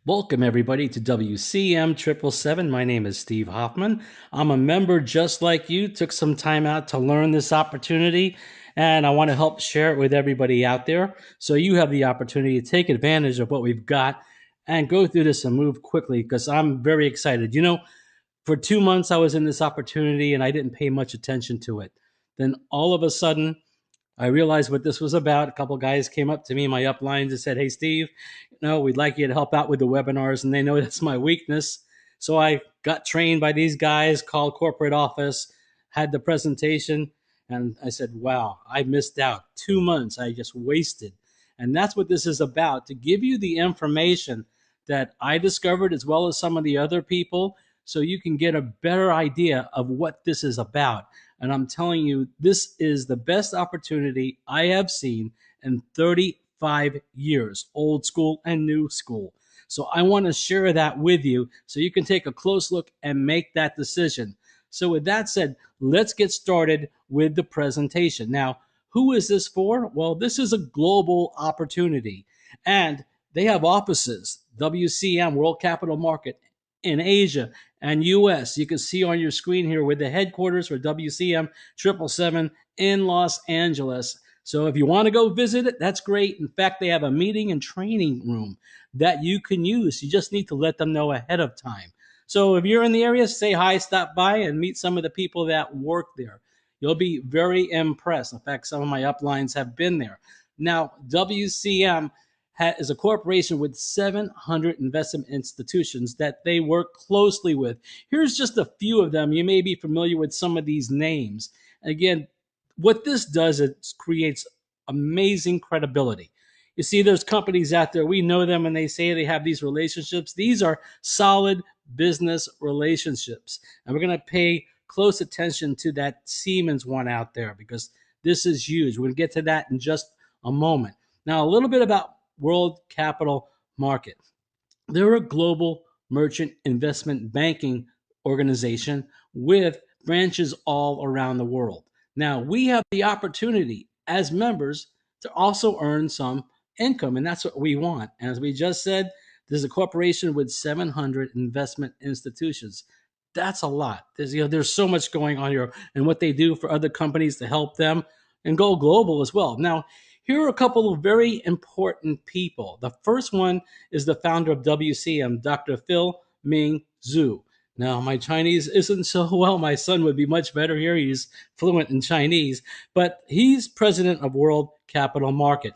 Welcome, everybody, to WCM777. My name is Steve Hoffman. I'm a member just like you. Took some time out to learn this opportunity, and I want to help share it with everybody out there so you have the opportunity to take advantage of what we've got and go through this and move quickly because I'm very excited. For 2 months, I was in this opportunity and I didn't pay much attention to it. Then all of a sudden, I realized what this was about. A couple of guys came up to me, my uplines, and said, "Hey, Steve, we'd like you to help out with the webinars." And they know that's my weakness. So I got trained by these guys, called corporate office, had the presentation, and I said, wow, I missed out 2 months. I just wasted. And that's what this is about, to give you the information that I discovered as well as some of the other people so you can get a better idea of what this is about. And I'm telling you, this is the best opportunity I have seen in 35 years, old school and new school. So I want to share that with you so you can take a close look and make that decision. So with that said, let's get started with the presentation. Now, who is this for? Well, this is a global opportunity, and they have offices, WCM, World Capital Market, in Asia and US. You can see on your screen here with the headquarters for WCM 777 in Los Angeles. So if you want to go visit it, that's great. In fact, they have a meeting and training room that you can use. You just need to let them know ahead of time. So if you're in the area, say hi, stop by, and meet some of the people that work there. You'll be very impressed. In fact, some of my uplines have been there. Now, WCM is a corporation with 700 investment institutions that they work closely with. Here's just a few of them. You may be familiar with some of these names. Again, what this does is creates amazing credibility. You see, there's companies out there, we know them and they say they have these relationships. These are solid business relationships. And we're going to pay close attention to that Siemens one out there because this is huge. We're going to get to that in just a moment. Now, a little bit about World Capital Market. They're a global merchant investment banking organization with branches all around the world. Now, we have the opportunity as members to also earn some income, and that's what we want. As we just said, there's a corporation with 700 investment institutions. That's a lot. There's so much going on here, and what they do for other companies to help them and go global as well. Now, here are a couple of very important people. The first one is the founder of WCM, Dr. Phil Ming Zhu. Now, my Chinese isn't so well. My son would be much better here. He's fluent in Chinese, but he's president of World Capital Market.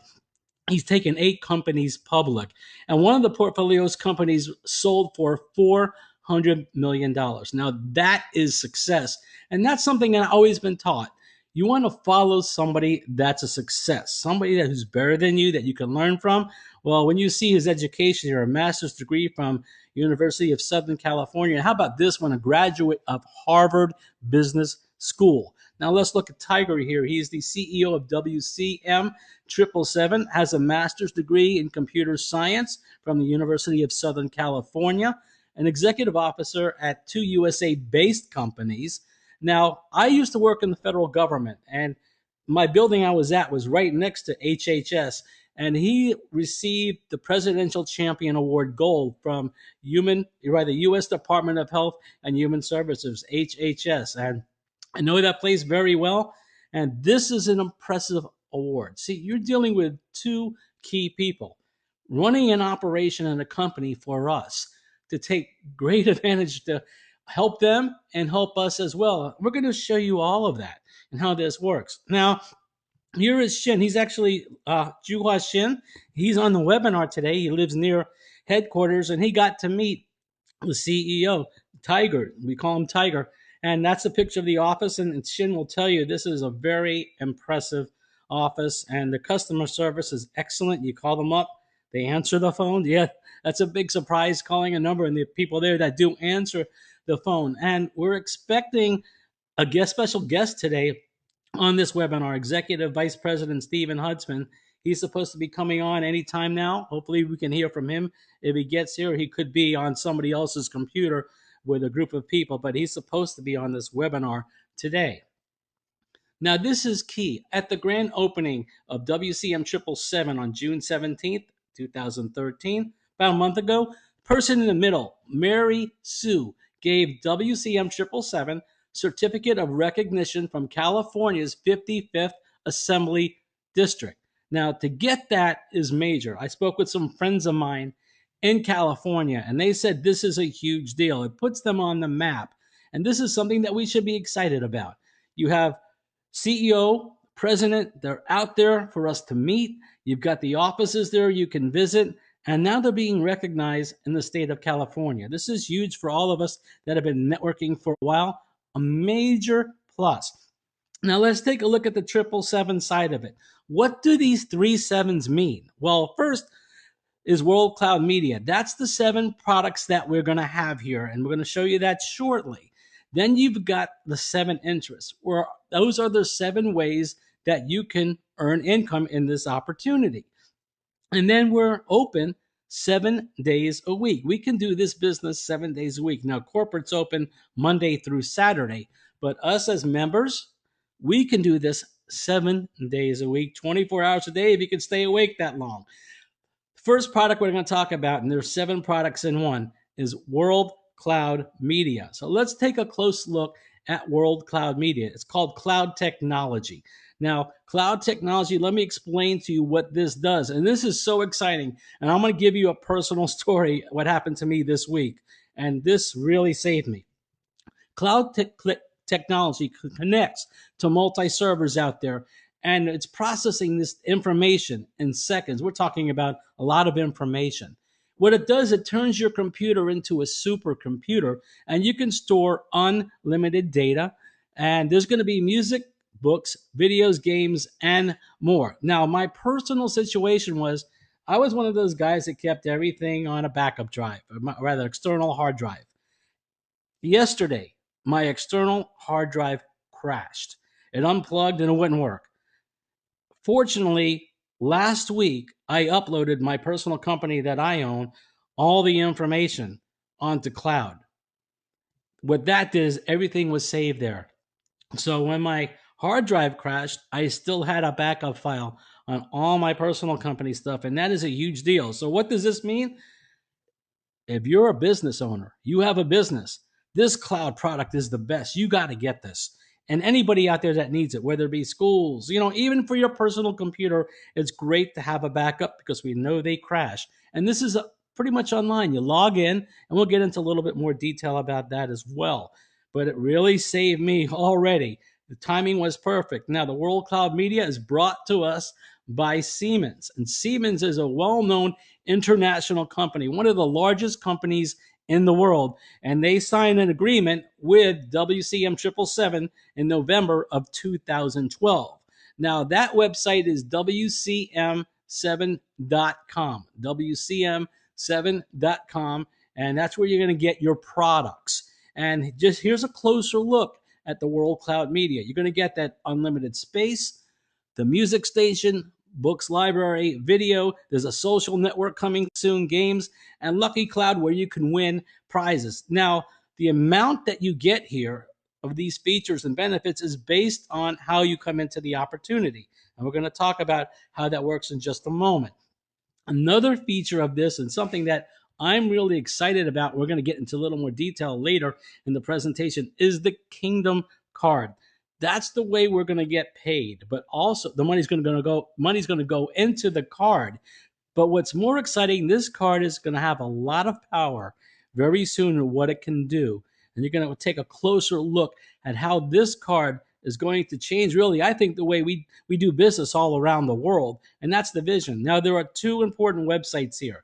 He's taken 8 companies public, and one of the portfolio's companies sold for $400 million. Now, that is success, and that's something I've always been taught. You want to follow somebody that's a success, somebody who's better than you that you can learn from. Well, when you see his education here, a master's degree from University of Southern California. How about this one? A graduate of Harvard Business School. Now let's look at Tiger here. He's the CEO of WCM777, has a master's degree in computer science from the University of Southern California, an executive officer at 2 USA-based companies. Now, I used to work in the federal government, and my building I was at was right next to HHS, and he received the Presidential Champion Award Gold from the U.S. Department of Health and Human Services, HHS. And I know that place very well, and this is an impressive award. See, you're dealing with two key people running an operation and a company for us to take great advantage to help them and help us as well. We're going to show you all of that and how this works. Now, here is Shin. He's actually Juhua Shin. He's on the webinar today. He lives near headquarters, and he got to meet the CEO, Tiger. We call him Tiger. And that's a picture of the office. And Shin will tell you this is a very impressive office. And the customer service is excellent. You call them up, they answer the phone. Yeah, that's a big surprise, calling a number and the people there that do answer the phone. And we're expecting a special guest today on this webinar, Executive Vice President Stephen Hudson. He's supposed to be coming on anytime now. Hopefully we can hear from him. If he gets here, he could be on somebody else's computer with a group of people, but he's supposed to be on this webinar today. Now, this is key. At the grand opening of WCM777 on June 17th, 2013, about a month ago, Person in the middle, Mary Sue, gave WCM777 Certificate of Recognition from California's 55th Assembly District. Now, to get that is major. I spoke with some friends of mine in California, and they said this is a huge deal. It puts them on the map, and this is something that we should be excited about. You have CEO, president, they're out there for us to meet. You've got the offices there you can visit, and now they're being recognized in the state of California. This is huge for all of us that have been networking for a while, a major plus. Now let's take a look at the 777 side of it. What do these 3 7s mean? Well, first is World Cloud Media. That's the 7 products that we're going to have here, and we're going to show you that shortly. Then you've got the 7 interests, where those are the 7 ways that you can earn income in this opportunity. And then we're open 7 days a week. We can do this business 7 days a week. Now, corporate's open Monday through Saturday, but us as members, we can do this 7 days a week, 24 hours a day if you can stay awake that long. First product we're going to talk about, and there's 7 products in one, is World Cloud Media. So let's take a close look at World Cloud Media. It's called Cloud Technology. Now, cloud technology, let me explain to you what this does. And this is so exciting. And I'm going to give you a personal story, what happened to me this week. And this really saved me. Cloud technology connects to multi-servers out there, and it's processing this information in seconds. We're talking about a lot of information. What it does, it turns your computer into a supercomputer, and you can store unlimited data. And there's going to be music, books, videos, games, and more. Now, my personal situation was I was one of those guys that kept everything on a backup drive, or rather, external hard drive. Yesterday, my external hard drive crashed. It unplugged and it wouldn't work. Fortunately, last week, I uploaded my personal company that I own, all the information onto cloud. What that did is everything was saved there. So when my hard drive crashed, I still had a backup file on all my personal company stuff, and that is a huge deal. So what does this mean? If you're a business owner, you have a business, this cloud product is the best. You got to get this. And anybody out there that needs it, whether it be schools, even for your personal computer, it's great to have a backup because we know they crash. And this is pretty much online. You log in, and we'll get into a little bit more detail about that as well. But it really saved me already. The timing was perfect. Now, the World Cloud Media is brought to us by Siemens. And Siemens is a well-known international company, one of the largest companies in the world. And they signed an agreement with WCM777 in November of 2012. Now, that website is WCM7.com, WCM7.com, and that's where you're going to get your products. And just here's a closer look at the World Cloud Media. You're going to get that unlimited space, the music station, books, library, video. There's a social network coming soon, games, and Lucky Cloud where you can win prizes. Now, the amount that you get here of these features and benefits is based on how you come into the opportunity. And we're going to talk about how that works in just a moment. Another feature of this, and something that I'm really excited about, we're going to get into a little more detail later in the presentation, is the Kingdom Card. That's the way we're going to get paid, but also the money's going to go into the card. But what's more exciting, this card is going to have a lot of power very soon in what it can do. And you're going to take a closer look at how this card is going to change, really, I think, the way we do business all around the world. And that's the vision. Now, there are 2 important websites here,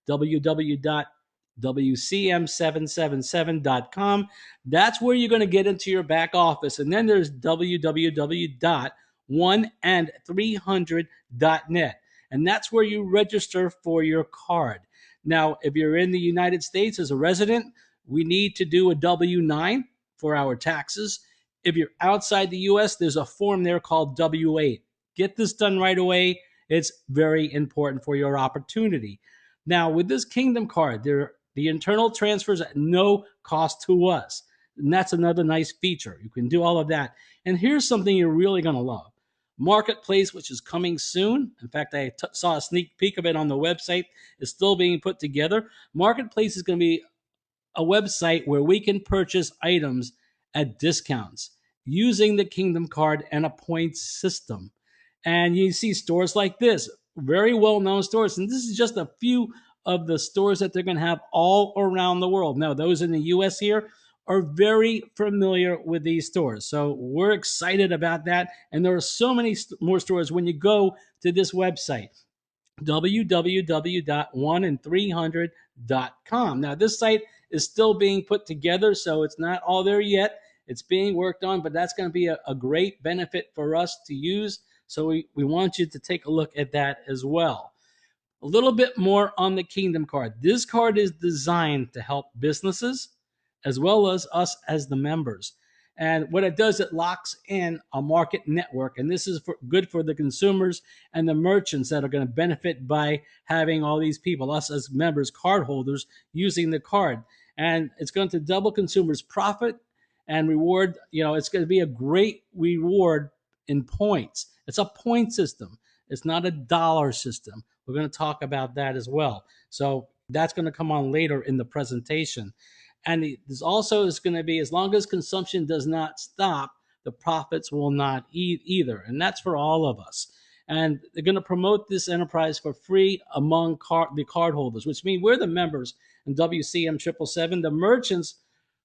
www.WCM777.com. That's where you're going to get into your back office. And then there's www.1and300.net. And that's where you register for your card. Now, if you're in the United States as a resident, we need to do a W-9 for our taxes. If you're outside the U.S., there's a form there called W-8. Get this done right away. It's very important for your opportunity. Now, with this Kingdom Card, the internal transfers at no cost to us. And that's another nice feature. You can do all of that. And here's something you're really going to love. Marketplace, which is coming soon. In fact, I saw a sneak peek of it on the website. It's still being put together. Marketplace is going to be a website where we can purchase items at discounts using the Kingdom card and a points system. And you see stores like this, very well known stores. And this is just a few of the stores that they're going to have all around the world. Now, those in the US here are very familiar with these stores. So we're excited about that. And there are so many more stores when you go to this website www.1and300.com. Now, this site is still being put together, so it's not all there yet. It's being worked on, but that's going to be a great benefit for us to use. So we want you to take a look at that as well. A little bit more on the Kingdom card. This card is designed to help businesses as well as us as the members. And what it does, it locks in a market network. And this is good for the consumers and the merchants that are going to benefit by having all these people, us as members, card holders, using the card. And it's going to double consumers' profit and reward. It's going to be a great reward in points. It's a point system. It's not a dollar system. We're going to talk about that as well. So that's going to come on later in the presentation. And this also is going to be, as long as consumption does not stop, the profits will not either. And that's for all of us. And they're going to promote this enterprise for free among the cardholders, which means we're the members in WCM777. The merchants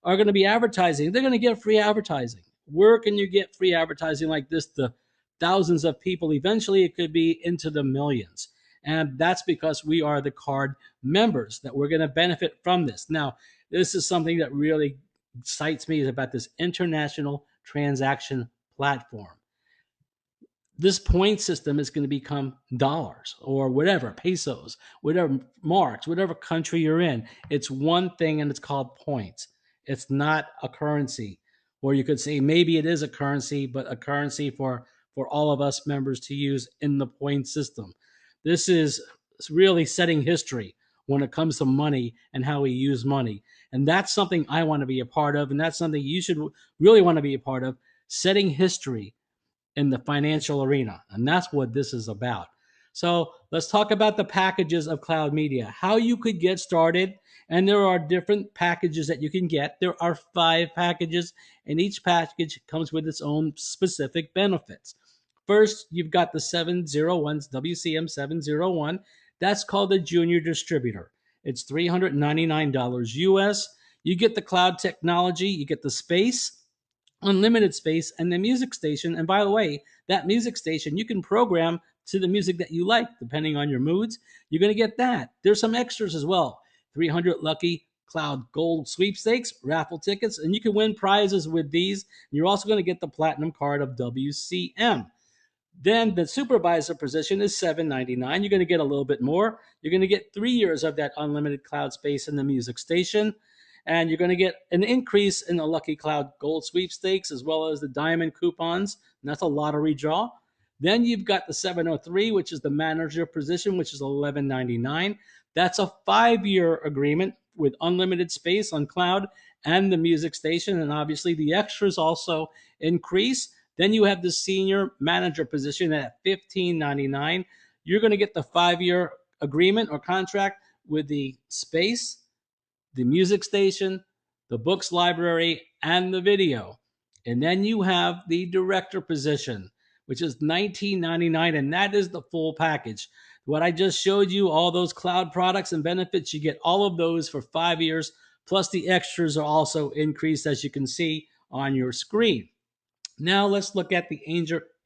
are going to be advertising. They're going to get free advertising. Where can you get free advertising like this to thousands of people? Eventually, it could be into the millions. And that's because we are the card members that we're going to benefit from this. Now, this is something that really excites me, is about this international transaction platform. This point system is going to become dollars or whatever, pesos, whatever, marks, whatever country you're in. It's one thing, and it's called points. It's not a currency. Or you could say maybe it is a currency, but a currency for all of us members to use in the point system. This is really setting history when it comes to money and how we use money. And that's something I want to be a part of, and that's something you should really want to be a part of, setting history in the financial arena. And that's what this is about. So let's talk about the packages of cloud media, how you could get started. And there are different packages that you can get. There are 5 packages, and each package comes with its own specific benefits. First, you've got the 701s, WCM701. That's called the junior distributor. It's $399 US. You get the cloud technology, you get the space, unlimited space, and the music station. And by the way, that music station, you can program to the music that you like, depending on your moods. You're going to get that. There's some extras as well. 300 lucky cloud gold sweepstakes, raffle tickets, and you can win prizes with these. You're also going to get the platinum card of WCM. Then the supervisor position is $799. You're going to get a little bit more. You're going to get 3 years of that unlimited cloud space in the music station. And you're going to get an increase in the Lucky Cloud Gold Sweepstakes, as well as the Diamond coupons. And that's a lottery draw. Then you've got the 703, which is the manager position, which is $11.99. That's a 5-year agreement with unlimited space on cloud and the music station. And obviously the extras also increase. Then you have the senior manager position at $15.99. You're going to get the 5-year agreement or contract with the space, the music station, the books library, and the video. And then you have the director position, which is $19.99, and that is the full package. What I just showed you, all those cloud products and benefits, you get all of those for 5 years, plus the extras are also increased, as you can see on your screen. Now let's look at the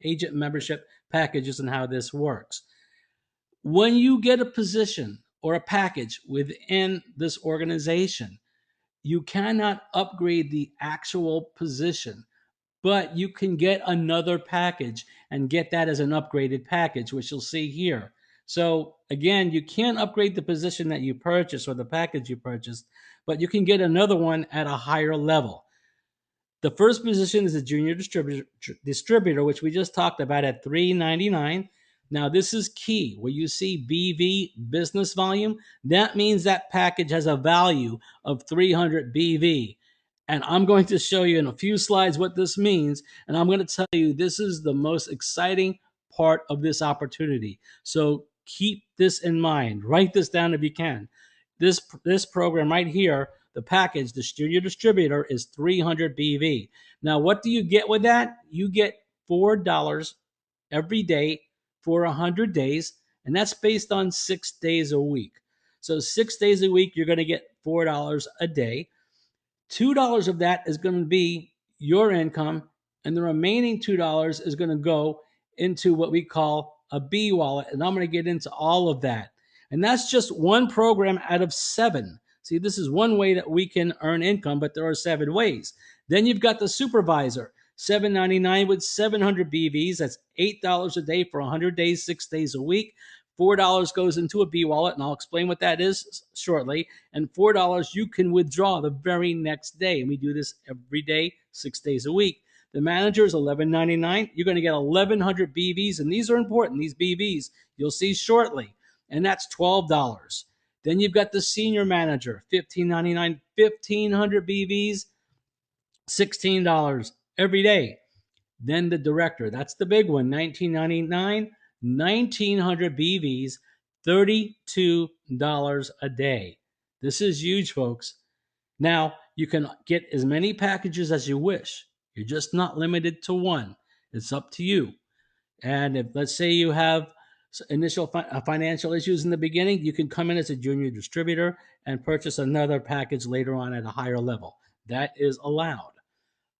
agent membership packages and how this works. When you get a position or a package within this organization, you cannot upgrade the actual position, but you can get another package and get that as an upgraded package, which you'll see here. So again, you can't upgrade the position that you purchased or the package you purchased, but you can get another one at a higher level. The first position is a junior distributor, which we just talked about at $399. Now, this is key. Where you see BV, business volume, that means that package has a value of 300 BV. And I'm going to show you in a few slides what this means. And I'm going to tell you this is the most exciting part of this opportunity. So keep this in mind. Write this down if you can. This program right here, the package, the Studio Distributor, is 300 BV. Now, what do you get with that? You get $4 every day for 100 days, and that's based on 6 days a week. So 6 days a week, you're going to get $4 a day. $2 of that is going to be your income, and the remaining $2 is going to go into what we call a B wallet. And I'm going to get into all of that. And that's just one program out of 7. See, this is one way that we can earn income, but there are 7 ways. Then you've got the supervisor, $7.99 with 700 BVs. That's $8 a day for 100 days, 6 days a week. $4 goes into a B wallet, and I'll explain what that is shortly. And $4 you can withdraw the very next day. And we do this every day, 6 days a week. The manager is $11.99. You're going to get 1,100 BVs, and these are important, these BVs. You'll see shortly. And that's $12. Then you've got the senior manager, $15.99, 1,500 BVs, $16 every day. Then the director, that's the big one, $19.99, 1,900 BVs, $32 a day. This is huge, folks. Now, you can get as many packages as you wish. You're just not limited to one. It's up to you. And if, let's say you have initial financial issues in the beginning, you can come in as a junior distributor and purchase another package later on at a higher level. That is allowed.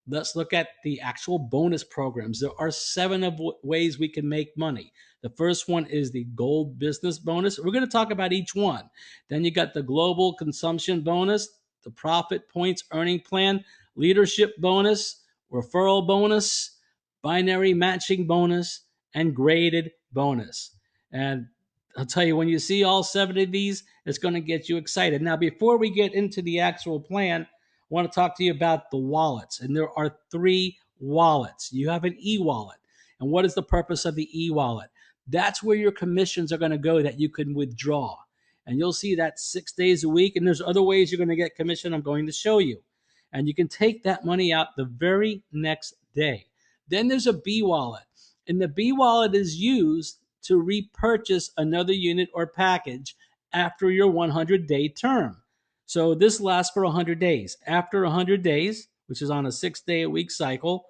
Let's look at the actual bonus programs. There are 7 of ways we can make money. The first one is the gold business bonus. We're going to talk about each one. Then you got the global consumption bonus, the profit points earning plan, leadership bonus, referral bonus, binary matching bonus, and graded bonus. And I'll tell you, when you see all 7 of these, it's going to get you excited. Now, before we get into the actual plan, I want to talk to you about the wallets. And there are 3 wallets. You have an e-wallet. And what is the purpose of the e-wallet? That's where your commissions are going to go that you can withdraw. And you'll see that 6 days a week. And there's other ways you're going to get commission I'm going to show you. And you can take that money out the very next day. Then there's a B wallet. And the B wallet is used to repurchase another unit or package after your 100-day term. So this lasts for 100 days. After 100 days, which is on a 6-day-a-week cycle,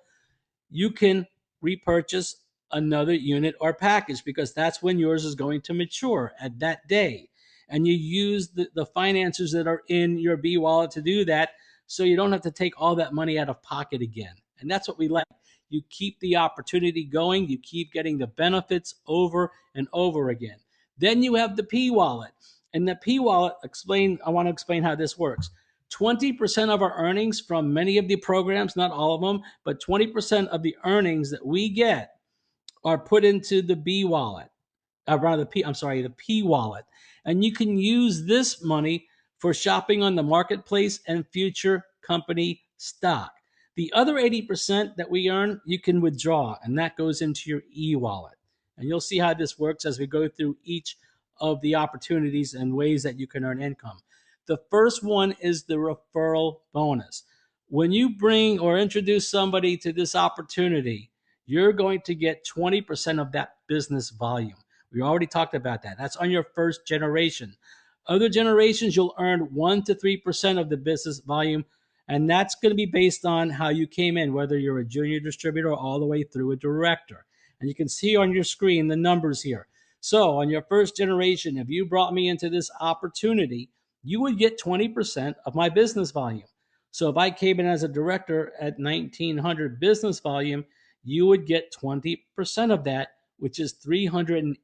you can repurchase another unit or package because that's when yours is going to mature at that day. And you use the finances that are in your B wallet to do that, so you don't have to take all that money out of pocket again. And that's what we like. You keep the opportunity going. You keep getting the benefits over and over again. Then you have the P wallet. And the P wallet, I want to explain how this works. 20% of our earnings from many of the programs, not all of them, but 20% of the earnings that we get are put into the B wallet. The P wallet. And you can use this money for shopping on the marketplace and future company stock. The other 80% that we earn, you can withdraw, and that goes into your e-wallet. And you'll see how this works as we go through each of the opportunities and ways that you can earn income. The first one is the referral bonus. When you bring or introduce somebody to this opportunity, you're going to get 20% of that business volume. We already talked about that. That's on your first generation. Other generations, you'll earn 1 to 3% of the business volume, and that's going to be based on how you came in, whether you're a junior distributor or all the way through a director. And you can see on your screen the numbers here. So on your first generation, if you brought me into this opportunity, you would get 20% of my business volume. So if I came in as a director at 1,900 business volume, you would get 20% of that, which is $380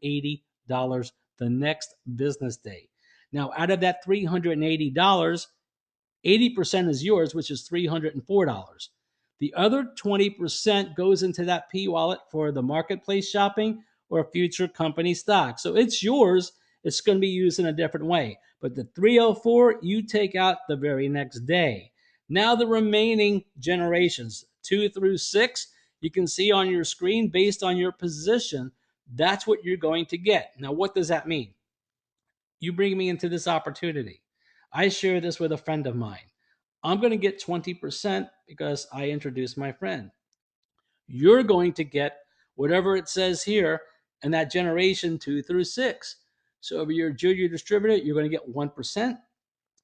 the next business day. Now, out of that $380, 80% is yours, which is $304. The other 20% goes into that P wallet for the marketplace shopping or future company stock. So it's yours. It's going to be used in a different way. But the 304, you take out the very next day. Now the remaining generations, 2 through 6, you can see on your screen based on your position, that's what you're going to get. Now, what does that mean? You bring me into this opportunity. I share this with a friend of mine. I'm going to get 20% because I introduced my friend. You're going to get whatever it says here in that generation 2 through 6. So if you're a junior distributor, you're going to get 1%.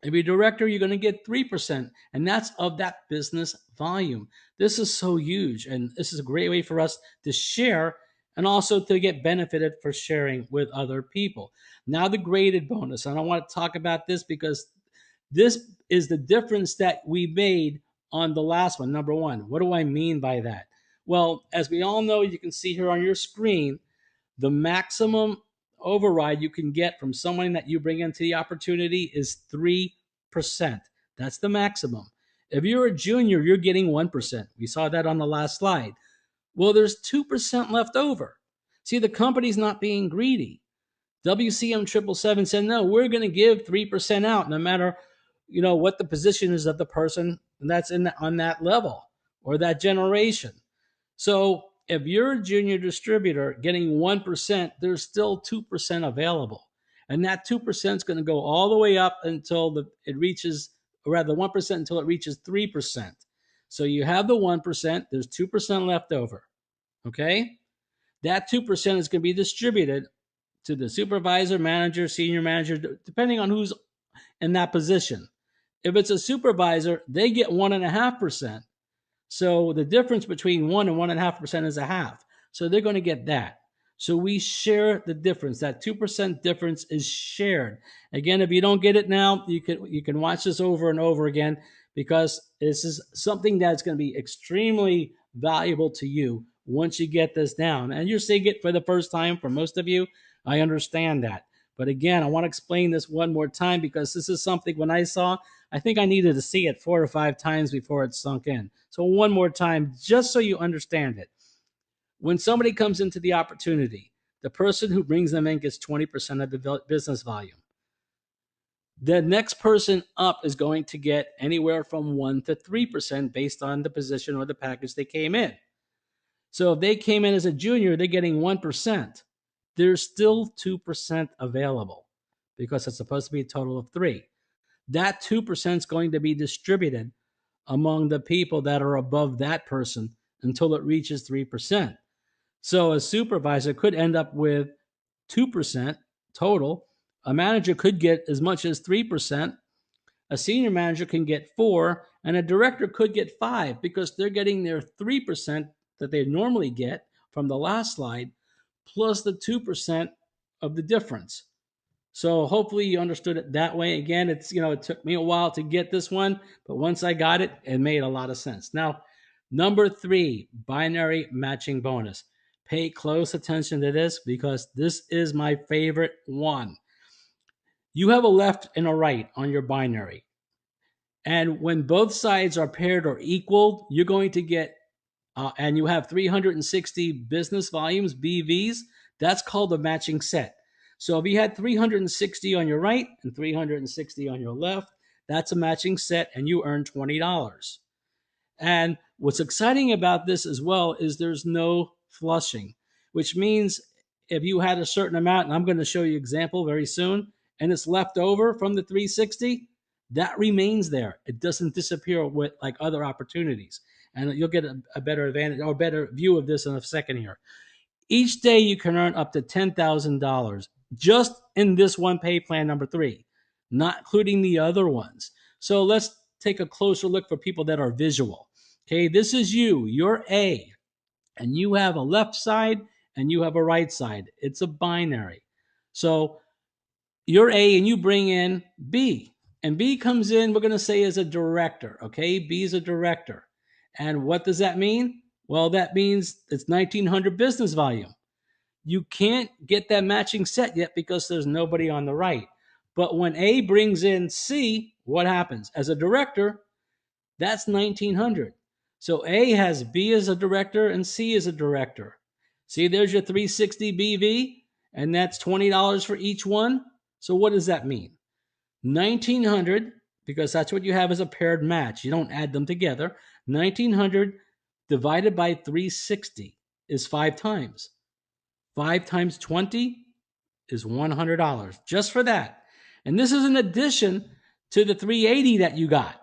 If you're a director, you're going to get 3%. And that's of that business volume. This is so huge. And this is a great way for us to share and also to get benefited for sharing with other people. Now, the graded bonus. And I want to talk about this because this is the difference that we made on the last one, number one. What do I mean by that? Well, as we all know, you can see here on your screen, the maximum override you can get from someone that you bring into the opportunity is 3%. That's the maximum. If you're a junior, you're getting 1%. We saw that on the last slide. Well, there's 2% left over. See, the company's not being greedy. WCM777 said, no, we're going to give 3% out no matter what the position is of the person that's on that level or that generation. So if you're a junior distributor getting 1%, there's still 2% available. And that 2% is going to go all the way up until it reaches, or rather 1% until it reaches 3%. So you have the 1%, there's 2% left over. Okay? That 2% is going to be distributed to the supervisor, manager, senior manager, depending on who's in that position. If it's a supervisor, they get 1.5%. So the difference between 1 and 1.5% is a half. So they're going to get that. So we share the difference. That 2% difference is shared. Again, if you don't get it now, you can watch this over and over again because this is something that's going to be extremely valuable to you once you get this down. And you're seeing it for the first time for most of you. I understand that. But again, I want to explain this one more time because this is something when I saw, I think I needed to see it 4 or 5 times before it sunk in. So one more time, just so you understand it. When somebody comes into the opportunity, the person who brings them in gets 20% of the business volume. The next person up is going to get anywhere from 1 to 3% based on the position or the package they came in. So if they came in as a junior, they're getting 1%. There's still 2% available because it's supposed to be a total of 3. That 2% is going to be distributed among the people that are above that person until it reaches 3%. So a supervisor could end up with 2% total. A manager could get as much as 3%. A senior manager can get 4, and a director could get 5 because they're getting their 3% that they normally get from the last slide plus the 2% of the difference. So hopefully you understood it that way. Again, it took me a while to get this one, but once I got it, it made a lot of sense. Now, number 3, binary matching bonus. Pay close attention to this because this is my favorite one. You have a left and a right on your binary. And when both sides are paired or equal, you're going to get, and you have 360 business volumes, BVs, that's called a matching set. So if you had 360 on your right and 360 on your left, that's a matching set and you earn $20. And what's exciting about this as well is there's no flushing, which means if you had a certain amount, and I'm going to show you an example very soon, and it's left over from the 360, that remains there. It doesn't disappear with like other opportunities. And you'll get a better advantage or better view of this in a second here. Each day you can earn up to $10,000 just in this one pay plan number 3, not including the other ones. So let's take a closer look for people that are visual. Okay, this is you're A, and you have a left side and you have a right side. It's a binary. So you're A and you bring in B. And B comes in, we're going to say, as a director. Okay, B is a director. And what does that mean? Well, that means it's 1900 business volume. You can't get that matching set yet because there's nobody on the right. But when A brings in C, what happens? As a director, that's 1900. So A has B as a director and C as a director. See, there's your 360 BV, and that's $20 for each one. So what does that mean? 1900, because that's what you have as a paired match. You don't add them together. 1900 divided by 360 is 5 times. 5 times 20 is $100 just for that. And this is in addition to the 380 that you got.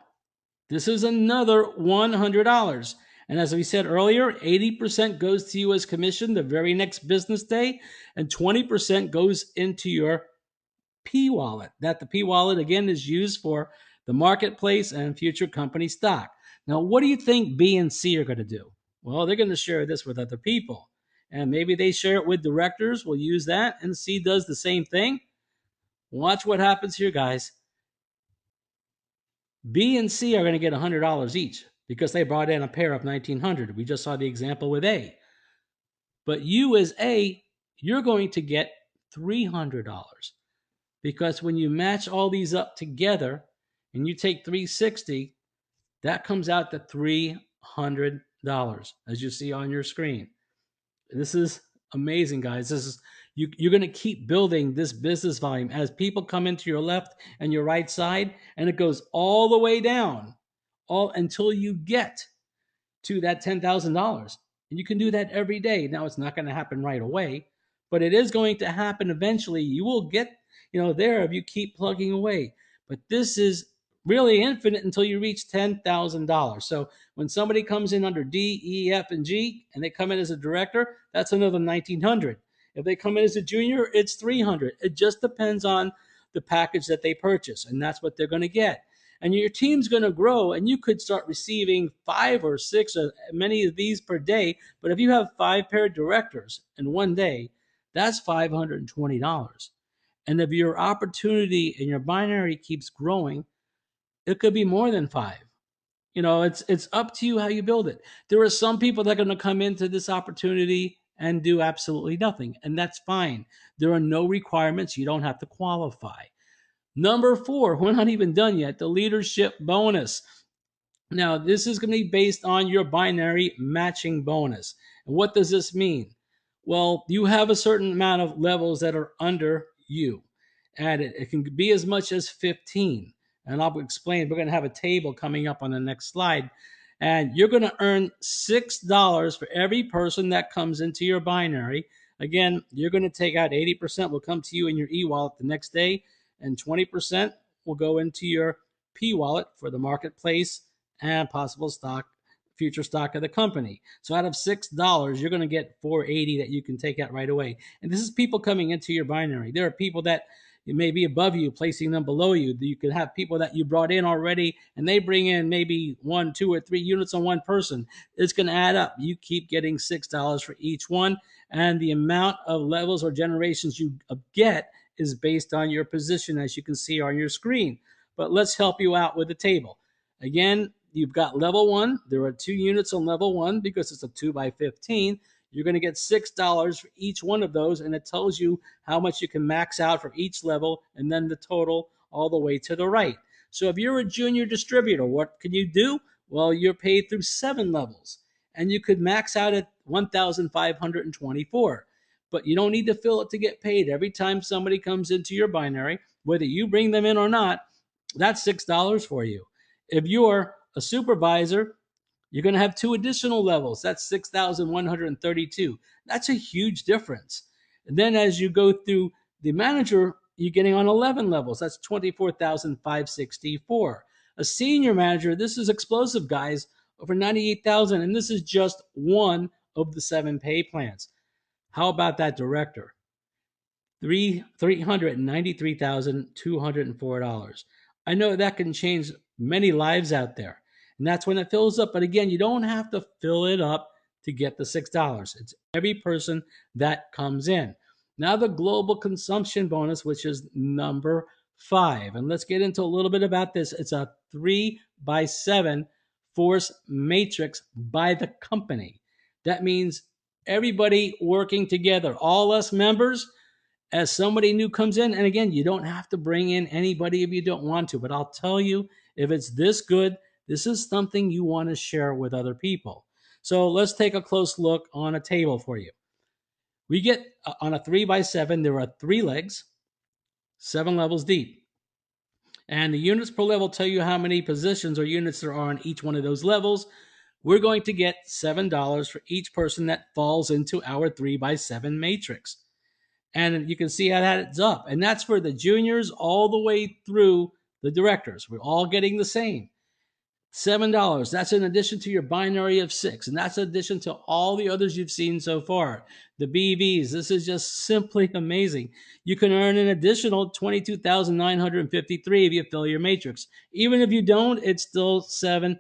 This is another $100. And as we said earlier, 80% goes to you as commission the very next business day, and 20% goes into your P wallet. That the P wallet again is used for the marketplace and future company stock. Now, what do you think B and C are going to do? Well, they're going to share this with other people. And maybe they share it with directors. We'll use that. And C does the same thing. Watch what happens here, guys. B and C are going to get $100 each because they brought in a pair of 1900. We just saw the example with A. But you as A, you're going to get $300 because when you match all these up together and you take 360, that comes out to $300 as you see on your screen. This is amazing, guys. This is you're going to keep building this business volume as people come into your left and your right side, and it goes all the way down, all until you get to that $10,000. And you can do that every day. Now, it's not going to happen right away, but it is going to happen eventually. You will get, there if you keep plugging away. But this is really infinite until you reach $10,000. So when somebody comes in under D, E, F, and G, and they come in as a director, that's another 1900. If they come in as a junior, it's 300. It just depends on the package that they purchase, and that's what they're going to get. And your team's going to grow, and you could start receiving 5 or 6 or many of these per day. But if you have 5 pair directors in one day, that's $520. And if your opportunity in your binary keeps growing, it could be more than 5. It's up to you how you build it. There are some people that are going to come into this opportunity and do absolutely nothing, and that's fine. There are no requirements. You don't have to qualify. Number 4, we're not even done yet, the leadership bonus. Now, this is going to be based on your binary matching bonus. And what does this mean? Well, you have a certain amount of levels that are under you, and it can be as much as 15. And I'll explain. We're going to have a table coming up on the next slide. And you're going to earn $6 for every person that comes into your binary. Again, you're going to take out 80% will come to you in your e-wallet the next day, and 20% will go into your P wallet for the marketplace and possible stock, future stock of the company. So out of $6, you're going to get $4.80 that you can take out right away. And this is people coming into your binary. There are people that may be above you, placing them below you. You could have people that you brought in already, and they bring in maybe 1, 2, or 3 units on one person. It's going to add up. You keep getting $6 for each one, and the amount of levels or generations you get is based on your position, as you can see on your screen. But let's help you out with the table. Again, you've got level 1. There are 2 units on level 1 because it's a 2 by 15. You're going to get $6 for each one of those, and it tells you how much you can max out for each level, and then the total all the way to the right. So if you're a junior distributor, what can you do? Well, you're paid through 7 levels, and you could max out at 1,524. But you don't need to fill it to get paid. Every time somebody comes into your binary, whether you bring them in or not, that's $6 for you. If you're a supervisor, you're going to have 2 additional levels. That's 6,132. That's a huge difference. And then as you go through the manager, you're getting on 11 levels. That's 24,564. A senior manager, this is explosive, guys, over 98,000. And this is just one of the 7 pay plans. How about that director? $393,204. I know that can change many lives out there. And that's when it fills up. But again, you don't have to fill it up to get the $6. It's every person that comes in. Now the global consumption bonus, which is number 5. And let's get into a little bit about this. It's a 3 by 7 force matrix by the company. That means everybody working together, all us members, as somebody new comes in. And again, you don't have to bring in anybody if you don't want to, but I'll tell you, if it's this good, this is something you want to share with other people. So let's take a close look on a table for you. We get on a 3 by 7, there are 3 legs, 7 levels deep. And the units per level tell you how many positions or units there are on each one of those levels. We're going to get $7 for each person that falls into our 3 by 7 matrix. And you can see how that adds up. And that's for the juniors all the way through the directors. We're all getting the same. $7. That's in addition to your binary of 6, and that's in addition to all the others you've seen so far. The BVs, this is just simply amazing. You can earn an additional 22,953 if you fill your matrix. Even if you don't, it's still $7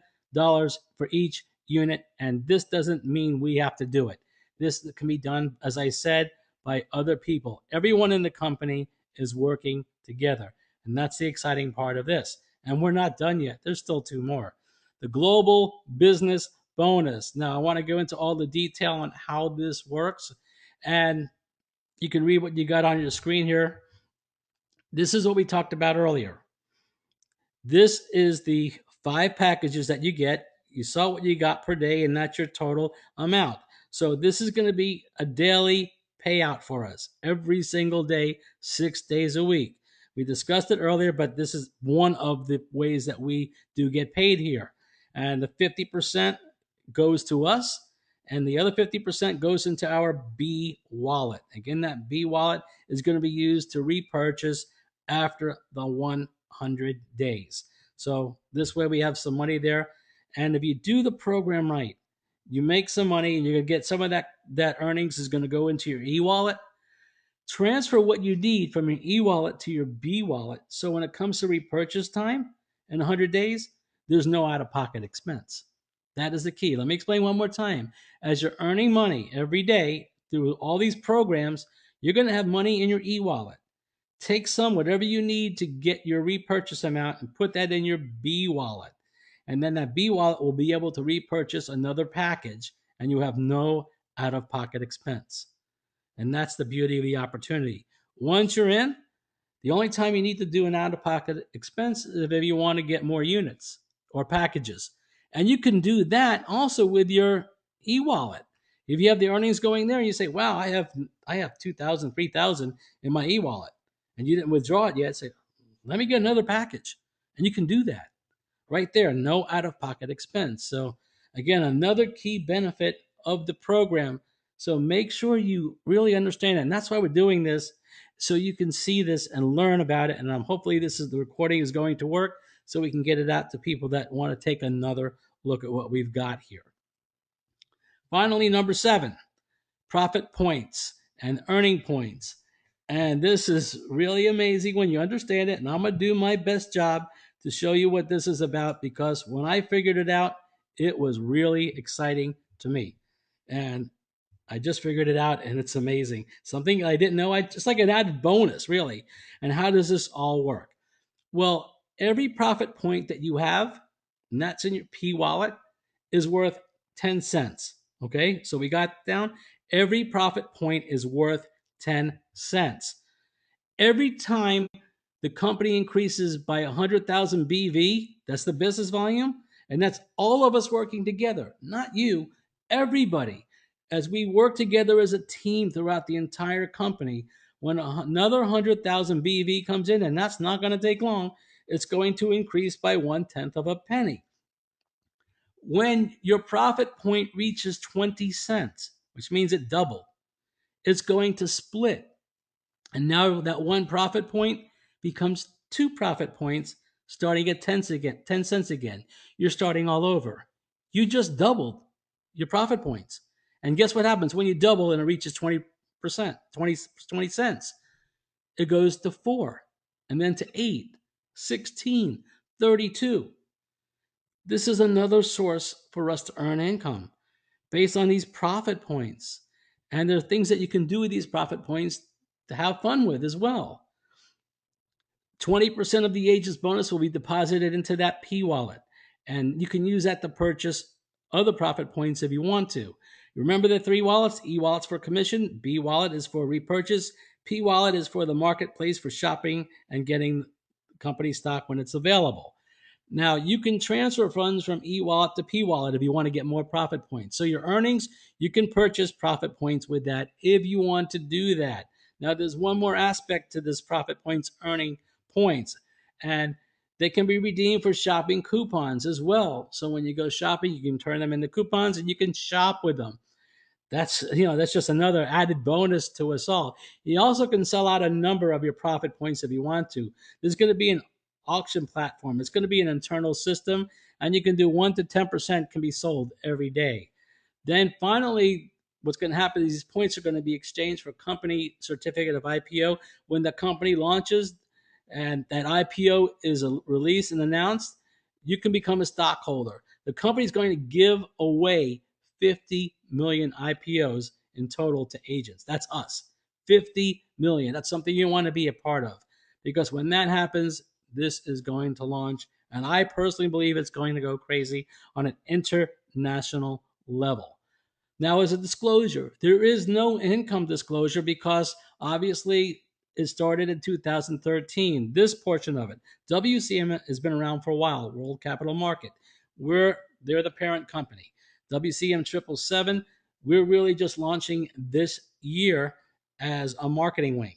for each unit, and this doesn't mean we have to do it. This can be done, as I said, by other people. Everyone in the company is working together, and that's the exciting part of this. And we're not done yet. There's still 2 more. The global business bonus. Now, I want to go into all the detail on how this works, and you can read what you got on your screen here. This is what we talked about earlier. This is the 5 packages that you get. You saw what you got per day, and that's your total amount. So this is going to be a daily payout for us every single day, 6 days a week. We discussed it earlier, but this is one of the ways that we do get paid here. And the 50% goes to us, and the other 50% goes into our B wallet. Again, that B wallet is going to be used to repurchase after the 100 days. So this way we have some money there. And if you do the program right, you make some money and you're going to get some of that earnings is going to go into your e-wallet. Transfer what you need from your e-wallet to your B wallet. So when it comes to repurchase time in 100 days, there's no out-of-pocket expense. That is the key. Let me explain one more time. As you're earning money every day through all these programs, you're going to have money in your e-wallet. Take some, whatever you need to get your repurchase amount, and put that in your B wallet. And then that B wallet will be able to repurchase another package, and you have no out-of-pocket expense. And that's the beauty of the opportunity. Once you're in, the only time you need to do an out-of-pocket expense is if you want to get more units or packages. And you can do that also with your e-wallet. If you have the earnings going there, you say, wow, I have 2,000, 3,000 in my e-wallet, and you didn't withdraw it yet, say, let me get another package. And you can do that right there, no out-of-pocket expense. So again, another key benefit of the program. So make sure you really understand it. And that's why we're doing this, so you can see this and learn about it. And hopefully the recording is going to work so we can get it out to people that want to take another look at what we've got here. Finally, number 7, profit points and earning points. And this is really amazing when you understand it. And I'm going to do my best job to show you what this is about, because when I figured it out, it was really exciting to me. And I just figured it out, and it's amazing. Something I didn't know, just like an added bonus, really. And how does this all work? Well, every profit point that you have, and that's in your P wallet, is worth 10 cents. Okay, so we got down. Every profit point is worth 10 cents. Every time the company increases by 100,000 BV, that's the business volume, and that's all of us working together, not you, everybody. As we work together as a team throughout the entire company, when another 100,000 BV comes in, and that's not going to take long, it's going to increase by 1/10 of a penny. When your profit point reaches 20 cents, which means it doubled, it's going to split. And now that one profit point becomes 2 profit points, starting at 10 cents again. You're starting all over. You just doubled your profit points. And guess what happens when you double and it reaches 20%, 20 cents? It goes to 4, and then to 8, 16, 32. This is another source for us to earn income based on these profit points. And there are things that you can do with these profit points to have fun with as well. 20% of the agent's bonus will be deposited into that P wallet, and you can use that to purchase other profit points if you want to. Remember the 3 wallets? E wallet's for commission, B wallet is for repurchase, P wallet is for the marketplace for shopping and getting company stock when it's available. Now, you can transfer funds from e-wallet to P-wallet if you want to get more profit points. So your earnings, you can purchase profit points with that if you want to do that. Now, there's one more aspect to this profit points earning points, and they can be redeemed for shopping coupons as well. So when you go shopping, you can turn them into coupons and you can shop with them. That's just another added bonus to us all. You also can sell out a number of your profit points if you want to. There's going to be an auction platform. It's going to be an internal system, and you can do 1 to 10% can be sold every day. Then finally, what's going to happen is these points are going to be exchanged for company certificate of IPO. When the company launches and that IPO is released and announced, you can become a stockholder. The company is going to give away 50 million IPOs in total to agents. That's us. 50 million. That's something you want to be a part of, because when that happens, this is going to launch. And I personally believe it's going to go crazy on an international level. Now, as a disclosure, there is no income disclosure because obviously it started in 2013. This portion of it, WCM has been around for a while, World Capital Market. They're the parent company. WCM777, we're really just launching this year as a marketing wing.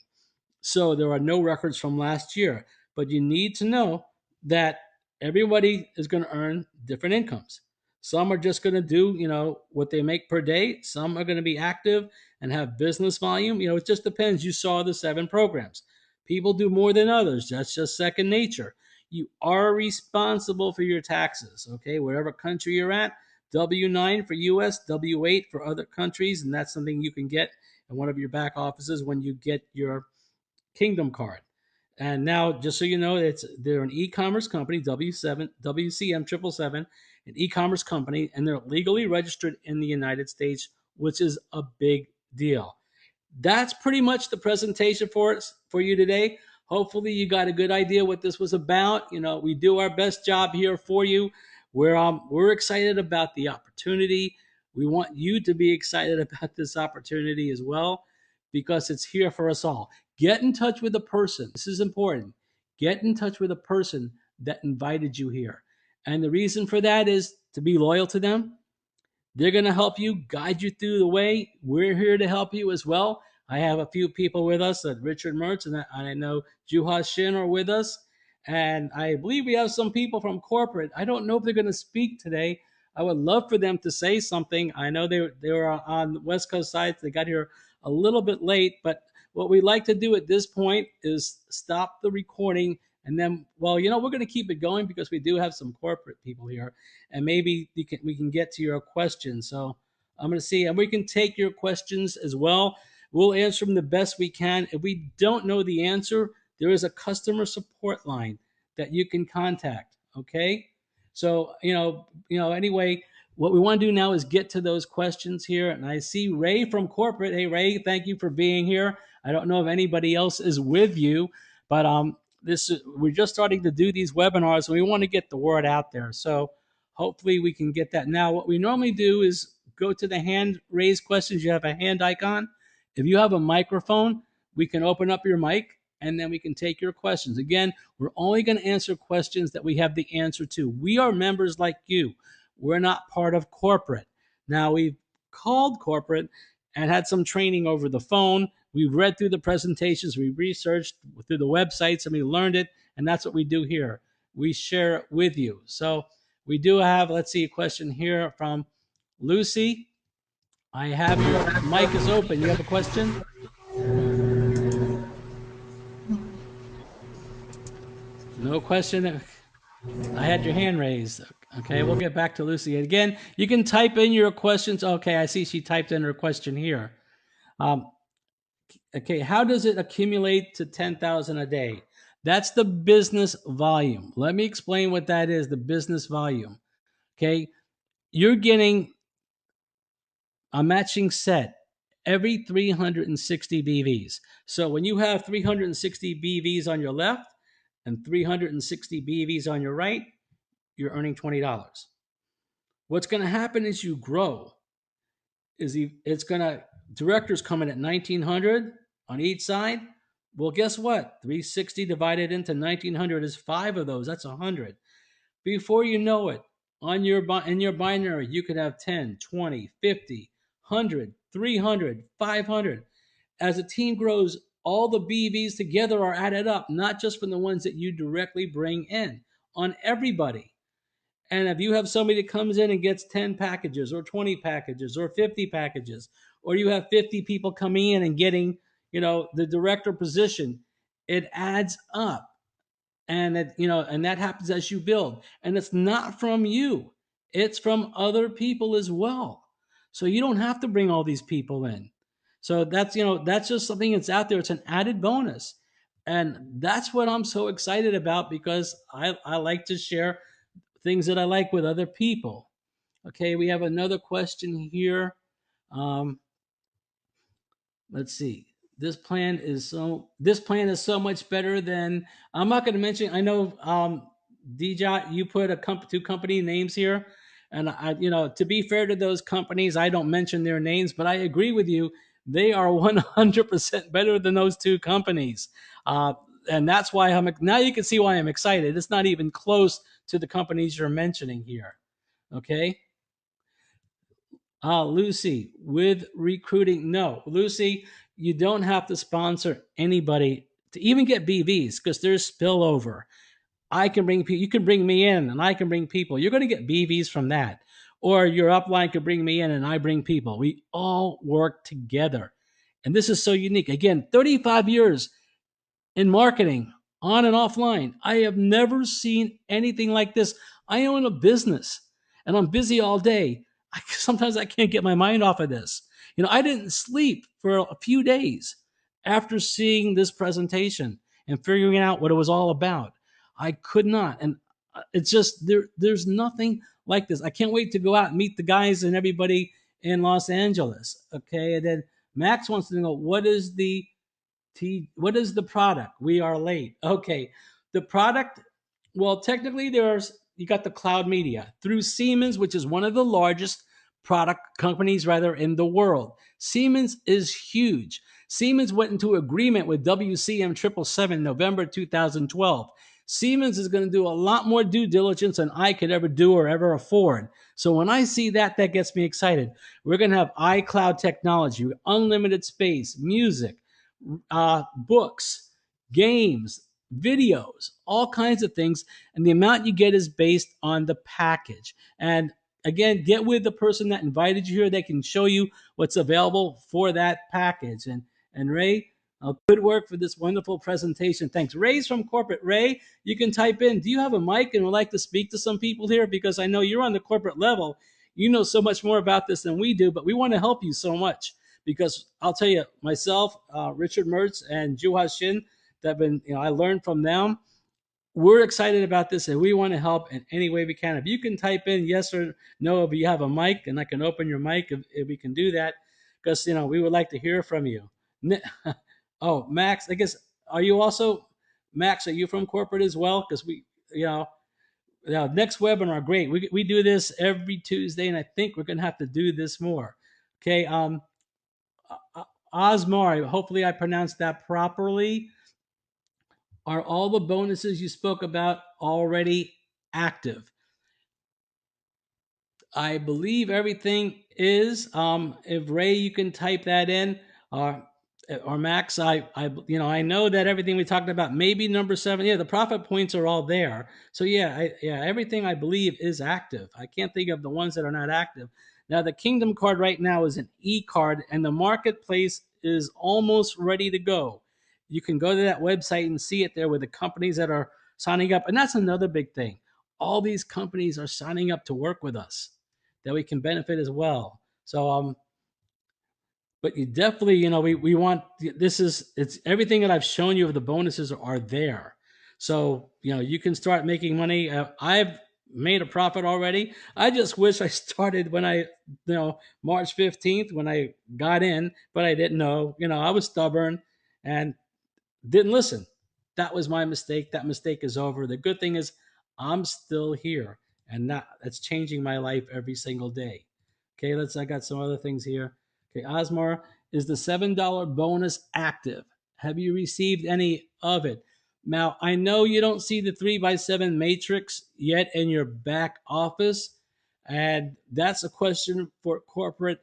So there are no records from last year. But you need to know that everybody is going to earn different incomes. Some are just going to do, what they make per day. Some are going to be active and have business volume. It just depends. You saw the 7 programs. People do more than others. That's just second nature. You are responsible for your taxes, okay? Wherever country you're at, W-9 for US, W-8 for other countries, and that's something you can get in one of your back offices when you get your Kingdom card. And now, just so you know, they're an e-commerce company, WCM777, an e-commerce company, and they're legally registered in the United States, which is a big deal. That's pretty much the presentation for you today. Hopefully you got a good idea what this was about. We do our best job here for you. We're excited about the opportunity. We want you to be excited about this opportunity as well, because it's here for us all. Get in touch with the person. This is important. Get in touch with the person that invited you here. And the reason for that is to be loyal to them. They're going to help you, guide you through the way. We're here to help you as well. I have a few people with us, Richard Mertz, and I know Juha Shin are with us. And I believe we have some people from corporate. I don't know if they're going to speak today. I would love for them to say something. I know they were on the West Coast side. They got here a little bit late. But what we like to do at this point is stop the recording. And then, we're going to keep it going because we do have some corporate people here, and maybe we can get to your questions. So I'm going to see, and we can take your questions as well. We'll answer them the best we can. If we don't know the answer, there is a customer support line that you can contact. Okay. So, anyway, what we want to do now is get to those questions here. And I see Ray from corporate. Hey, Ray, thank you for being here. I don't know if anybody else is with you, but we're just starting to do these webinars, and we want to get the word out there. So hopefully we can get that. Now, what we normally do is go to the hand raised questions. You have a hand icon. If you have a microphone, we can open up your mic, and then we can take your questions. Again, we're only going to answer questions that we have the answer to. We are members like you. We're not part of corporate. Now, we've called corporate and had some training over the phone. We've read through the presentations, we researched through the websites, and we learned it. And that's what we do here. We share it with you. So we do have, let's see, a question here from Lucy. I have your mic is open. You have a question? No question. I had your hand raised. Okay, we'll get back to Lucy. Again, you can type in your questions. Okay, I see she typed in her question here. Okay, how does it accumulate to 10,000 a day? That's the business volume. Let me explain what that is, the business volume. Okay, you're getting a matching set every 360 BVs. So when you have 360 BVs on your left and 360 BVs on your right, you're earning $20. What's going to happen as you grow is directors come in at 1900 on each side. Well, guess what? 360 divided into 1900 is 5 of those. That's 100. Before you know it, in your binary, you could have 10, 20, 50, 100, 300, 500. As a team grows, all the BVs together are added up, not just from the ones that you directly bring in, on everybody. And if you have somebody that comes in and gets 10 packages or 20 packages or 50 packages, or you have 50 people coming in and getting, the director position, it adds up. and that happens as you build, and it's not from you, it's from other people as well. So you don't have to bring all these people in. So that's just something that's out there. It's an added bonus, and that's what I'm so excited about, because I like to share things that I like with other people. Okay, we have another question here. um, let's see. This plan is so much better than. I'm not going to mention. I know, DJ, you put two company names here, and to be fair to those companies, I don't mention their names, but I agree with you. They are 100% better than those two companies, and that's why now you can see why I'm excited. It's not even close to the companies you're mentioning here. Okay. Lucy, with recruiting, no. Lucy, you don't have to sponsor anybody to even get BVs, because there's spillover. I can bring people, you can bring me in, and I can bring people. You're going to get BVs from that. Or your upline could bring me in, and I bring people. We all work together. And this is so unique. Again, 35 years in marketing, on and offline. I have never seen anything like this. I own a business, and I'm busy all day. Sometimes I can't get my mind off of this. I didn't sleep for a few days after seeing this presentation and figuring out what it was all about. I could not. And it's just there's nothing like this. I can't wait to go out and meet the guys and everybody in Los Angeles. Okay. And then Max wants to know, what is the product? We are late. Okay. The product, well, technically you got the cloud media through Siemens, which is one of the largest product companies rather in the world. Siemens is huge. Siemens went into agreement with WCM777 November 2012. Siemens is going to do a lot more due diligence than I could ever do or ever afford. So when I see that, that gets me excited. We're going to have iCloud technology, unlimited space, music, books, games, videos, all kinds of things. And the amount you get is based on the package. And again, get with the person that invited you here. They can show you what's available for that package. And Ray, good work for this wonderful presentation. Thanks. Ray's from corporate. Ray, you can type in, do you have a mic and would like to speak to some people here? Because I know you're on the corporate level. You know so much more about this than we do, but we want to help you so much. Because I'll tell you, myself, Richard Mertz, and Juha Shin, that been, I learned from them. We're excited about this, and we want to help in any way we can. If you can type in yes or no, if you have a mic, and I can open your mic, if we can do that, because we would like to hear from you. Oh, Max, I guess, are you also, Max? Are you from corporate as well? Because next webinar, great. We do this every Tuesday, and I think we're going to have to do this more. Okay. Osmar, hopefully I pronounced that properly. Are all the bonuses you spoke about already active? I believe everything is. If Ray, you can type that in, or Max, I know that everything we talked about, maybe number 7, yeah, the profit points are all there. So yeah, everything I believe is active. I can't think of the ones that are not active. Now the Kingdom card right now is an e-card, and the marketplace is almost ready to go. You can go to that website and see it there with the companies that are signing up, and that's another big thing. All these companies are signing up to work with us, that we can benefit as well. So but you definitely, we want, it's everything that I've shown you of the bonuses are there. So you can start making money. I've made a profit already. I just wish I started when March 15th, when I got in, but I didn't know. I was stubborn and didn't listen. That was my mistake. That mistake is over. The good thing is I'm still here, and that's changing my life every single day. Okay, I got some other things here. Okay, Osmar, is the $7 bonus active? Have you received any of it? Now, I know you don't see the 3x7 matrix yet in your back office, and that's a question for corporate.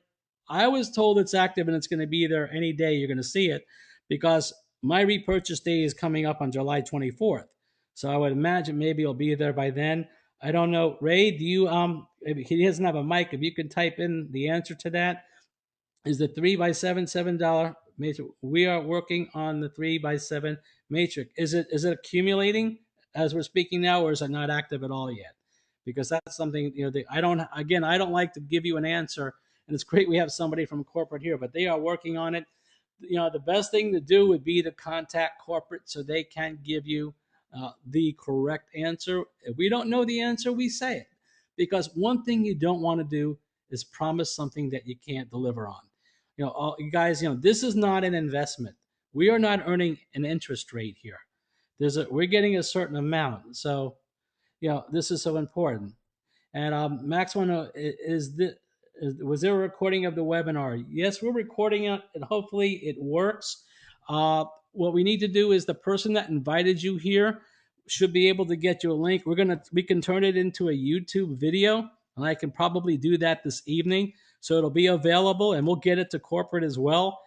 I was told it's active and it's going to be there any day. You're going to see it, because my repurchase day is coming up on July 24th. So I would imagine maybe it'll be there by then. I don't know. Ray, do you, if he doesn't have a mic, if you could type in the answer to that. Is the 3x7 $7 matrix? We are working on the 3x7 matrix. Is it accumulating? as we're speaking now, or is it not active at all yet? Because that's something, I don't like to give you an answer, and it's great we have somebody from corporate here, but they are working on it. The best thing to do would be to contact corporate so they can give you the correct answer. If we don't know the answer, we say it, because one thing you don't want to do is promise something that you can't deliver on. You guys, this is not an investment. We are not earning an interest rate here. We're getting a certain amount. So, this is so important. And Max, was there a recording of the webinar? Yes, we're recording it, and hopefully it works. What we need to do is the person that invited you here should be able to get you a link. We can turn it into a YouTube video, and I can probably do that this evening. So it'll be available, and we'll get it to corporate as well,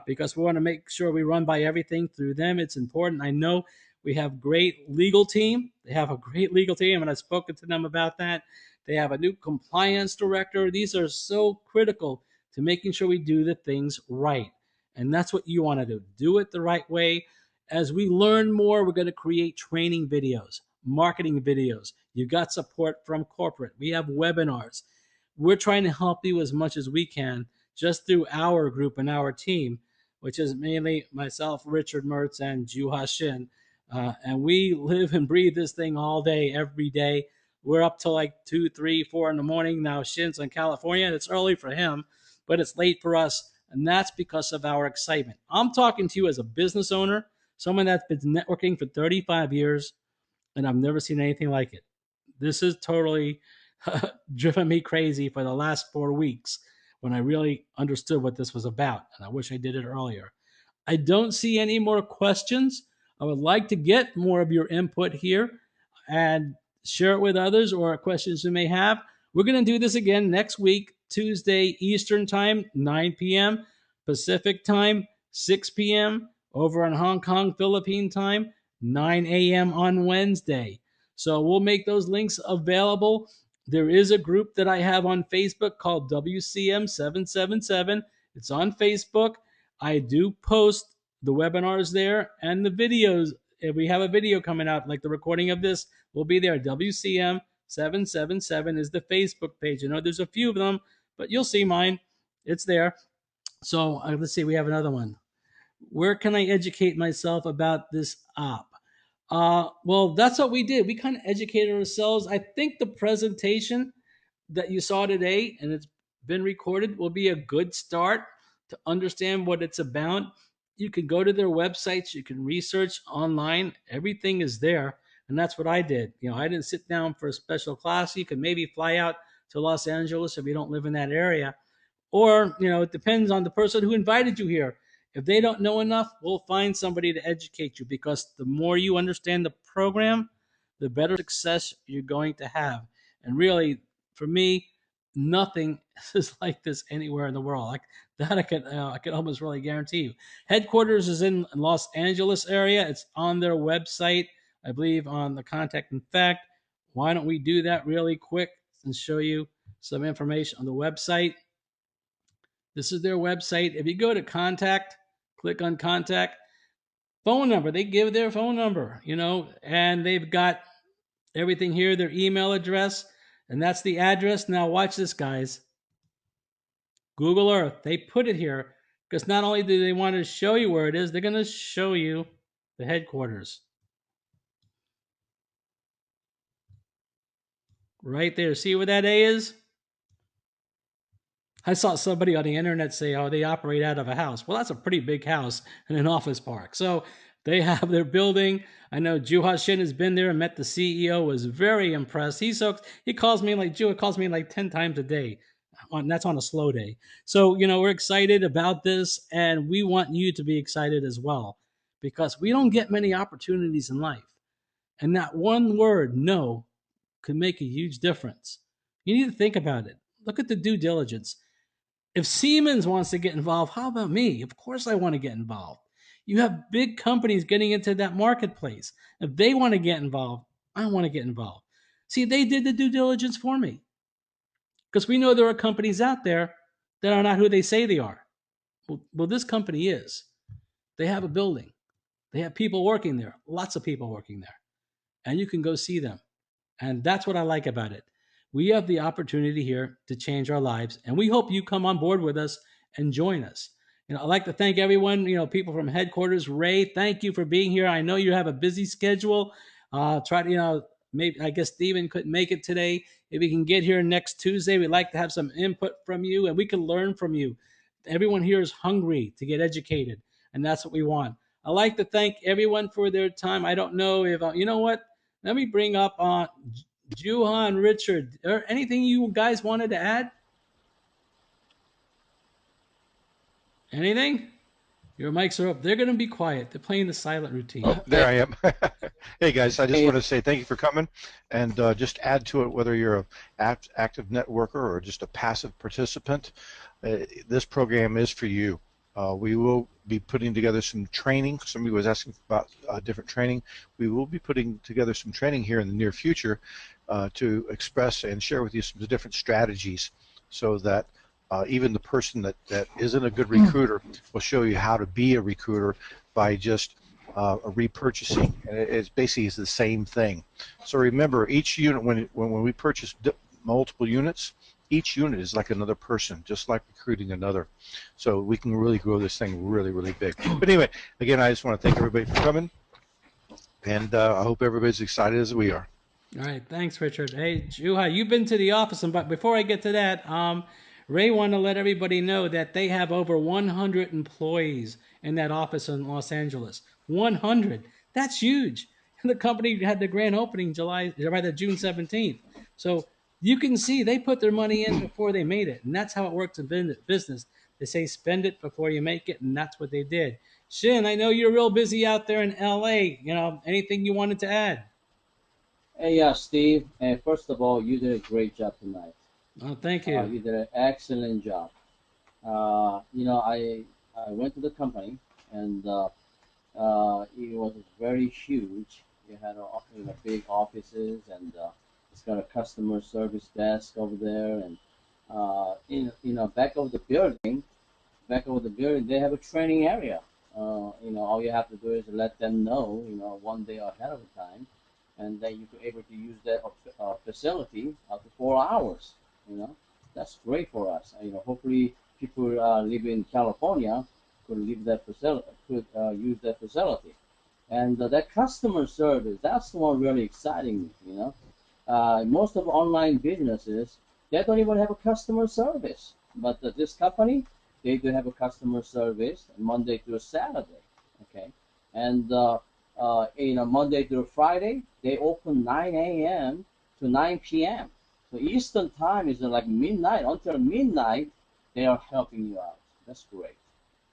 because we want to make sure we run by everything through them. It's important. I know we have great legal team. They have a great legal team, and I've spoken to them about that. They have a new compliance director. These are so critical to making sure we do the things right. And that's what you want to do. Do it the right way. As we learn more, we're going to create training videos, marketing videos. You've got support from corporate. We have webinars. We're trying to help you as much as we can just through our group and our team, which is mainly myself, Richard Mertz, and Juha Shin. And we live and breathe this thing all day, every day. We're up till like 2, 3, 4 in the morning. Now Shin's in California. It's early for him, but it's late for us. And that's because of our excitement. I'm talking to you as a business owner, someone that's been networking for 35 years, and I've never seen anything like it. This has totally driven me crazy for the last 4 weeks when I really understood what this was about. And I wish I did it earlier. I don't see any more questions. I would like to get more of your input here and share it with others or questions you may have. We're going to do this again next week, Tuesday, Eastern Time, 9 p.m., Pacific Time, 6 p.m., over on Hong Kong, Philippine Time, 9 a.m. on Wednesday. So we'll make those links available. There is a group that I have on Facebook called WCM777. It's on Facebook. I do post the webinars there and the videos. If we have a video coming out, like the recording of this, will be there. WCM777 is the Facebook page. I know there's a few of them, but you'll see mine. It's there. So let's see, we have another one. Where can I educate myself about this app? Well, that's what we did. We kind of educated ourselves. I think the presentation that you saw today, and it's been recorded, will be a good start to understand what it's about. You can go to their websites, you can research online, everything is there. And that's what I did. I didn't sit down for a special class. You can maybe fly out to Los Angeles if you don't live in that area. Or, it depends on the person who invited you here. If they don't know enough, we'll find somebody to educate you, because the more you understand the program, the better success you're going to have. And really, for me, nothing is like this anywhere in the world. Like that, I could almost really guarantee you. Headquarters is in Los Angeles area. It's on their website, I believe, on the contact. In fact, why don't we do that really quick and show you some information on the website? This is their website. If you go to contact, click on contact, phone number. They give their phone number, and they've got everything here, their email address, and that's the address. Now watch this, guys. Google Earth. They put it here because not only do they want to show you where it is, they're going to show you the headquarters. Right there. See where that A is? I saw somebody on the internet say, oh, they operate out of a house. Well, that's a pretty big house in an office park. So they have their building. I know Juha Shin has been there and met the CEO, was very impressed. He calls me like, Juha calls me like 10 times a day. That's on a slow day. So, we're excited about this, and we want you to be excited as well, because we don't get many opportunities in life. And that one word, no, could make a huge difference. You need to think about it. Look at the due diligence. If Siemens wants to get involved, how about me? Of course I want to get involved. You have big companies getting into that marketplace. If they want to get involved, I want to get involved. See, they did the due diligence for me, because we know there are companies out there that are not who they say they are. Well, this company is. They have a building. They have people working there, lots of people working there. and you can go see them. And that's what I like about it. We have the opportunity here to change our lives, and we hope you come on board with us and join us. I'd like to thank everyone, people from headquarters. Ray, thank you for being here. I know you have a busy schedule. Try to, maybe, I guess Steven couldn't make it today. If we can get here next Tuesday, we'd like to have some input from you and we can learn from you. Everyone here is hungry to get educated, and that's what we want. I'd like to thank everyone for their time. I don't know if, you know what? Let me bring up Juhan, Richard, or anything you guys wanted to add? Anything? Your mics are up. They're going to be quiet. They're playing the silent routine. Oh, there I am. Hey guys, I just want to say thank you for coming, and just add to it, whether you're an active networker or just a passive participant, this program is for you. We will be putting together some training. Somebody was asking about different training. We will be putting together some training here in the near future to express and share with you some different strategies, so that even the person that isn't a good recruiter will show you how to be a recruiter by just repurchasing. And it's basically the same thing. So remember, each unit, when we purchase multiple units, each unit is like another person, just like recruiting another. So we can really grow this thing really, really big. But anyway, again, I just want to thank everybody for coming, and I hope everybody's excited as we are. All right, thanks, Richard. Hey, Juha, you've been to the office, but before I get to that, Ray wanted to let everybody know that they have over 100 employees in that office in Los Angeles. 100. That's huge. And the company had the grand opening June 17th. So you can see they put their money in before they made it, and that's how it works in business. They say spend it before you make it, and that's what they did. Shin, I know you're real busy out there in LA. Anything you wanted to add? Hey, yeah, Steve. First of all, you did a great job tonight. Oh, thank you. You did an excellent job. I went to the company, and it was very huge. You had big offices, and it's got a customer service desk over there, and back of the building, they have a training area. All you have to do is let them know, one day ahead of time, and then you could able to use that facility up to 4 hours. You know, that's great for us. Hopefully people live in California could leave that facility, could use that facility, and that customer service, that's the one really exciting me. Most of online businesses, they don't even have a customer service, but this company, they do have a customer service Monday through Saturday. Okay, and Monday through Friday, they open 9 a.m. to 9 p.m. So Eastern time is like midnight until midnight. They are helping you out. That's great.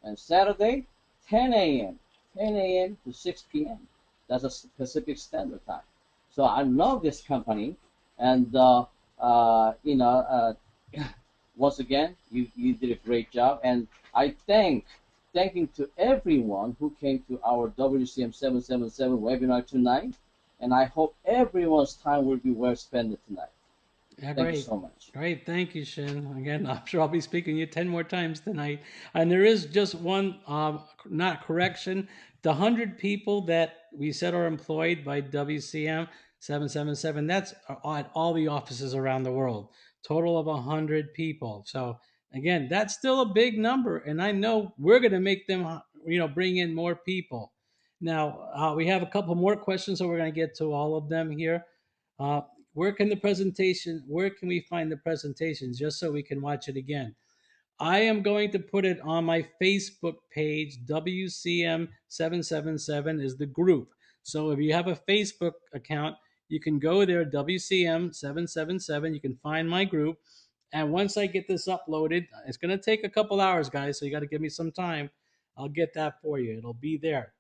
And Saturday, 10 a.m. 10 a.m. to 6 p.m. That's a Pacific Standard Time. So I love this company, and once again, you did a great job, and I thanking to everyone who came to our WCM777 webinar tonight, and I hope everyone's time will be well spent tonight. Yeah, Thank you great. so much. Great. Thank you, Shin. Again, I'm sure I'll be speaking to you 10 more times tonight. And there is just one, not correction. The 100 people that we said are employed by WCM 777, that's at all the offices around the world. Total of 100 people. So, again, that's still a big number. And I know we're going to make them, bring in more people. Now, we have a couple more questions, so we're going to get to all of them here. Uh, where can we find the presentations just so we can watch it again? I am going to put it on my Facebook page. WCM777 is the group. So if you have a Facebook account, you can go there, WCM777. You can find my group. And once I get this uploaded, it's going to take a couple hours, guys. So you got to give me some time. I'll get that for you. It'll be there.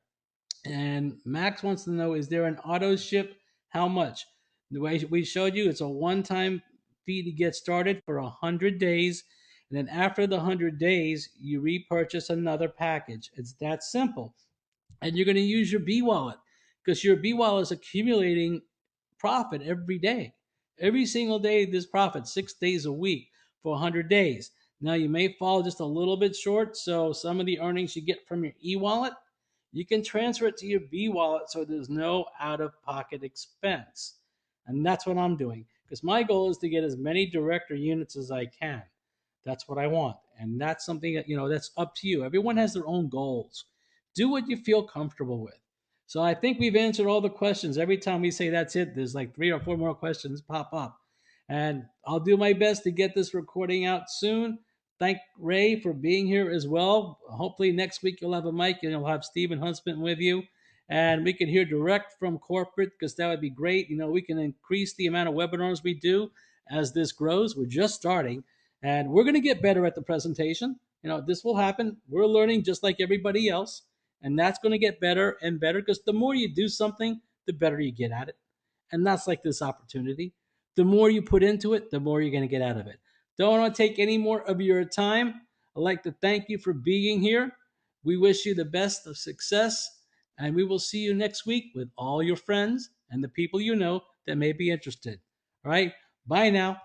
And Max wants to know, is there an auto ship? How much? The way we showed you, it's a one-time fee to get started for 100 days. And then after the 100 days, you repurchase another package. It's that simple. And you're going to use your B wallet because your B wallet is accumulating profit every day. Every single day, this profit, 6 days a week for 100 days. Now, you may fall just a little bit short. So some of the earnings you get from your e wallet, you can transfer it to your B wallet so there's no out of pocket expense. And that's what I'm doing because my goal is to get as many director units as I can. That's what I want. And that's something that, that's up to you. Everyone has their own goals. Do what you feel comfortable with. So I think we've answered all the questions. Every time we say that's it, there's like 3 or 4 more questions pop up. And I'll do my best to get this recording out soon. Thank Ray for being here as well. Hopefully next week you'll have a mic and you'll have Stephen Huntsman with you. And we can hear direct from corporate because that would be great. We can increase the amount of webinars we do as this grows. We're just starting and we're going to get better at the presentation. This will happen. We're learning just like everybody else. And that's going to get better and better because the more you do something, the better you get at it. And that's like this opportunity. The more you put into it, the more you're going to get out of it. Don't want to take any more of your time. I'd like to thank you for being here. We wish you the best of success, and we will see you next week with all your friends and the people you know that may be interested. All right, bye now.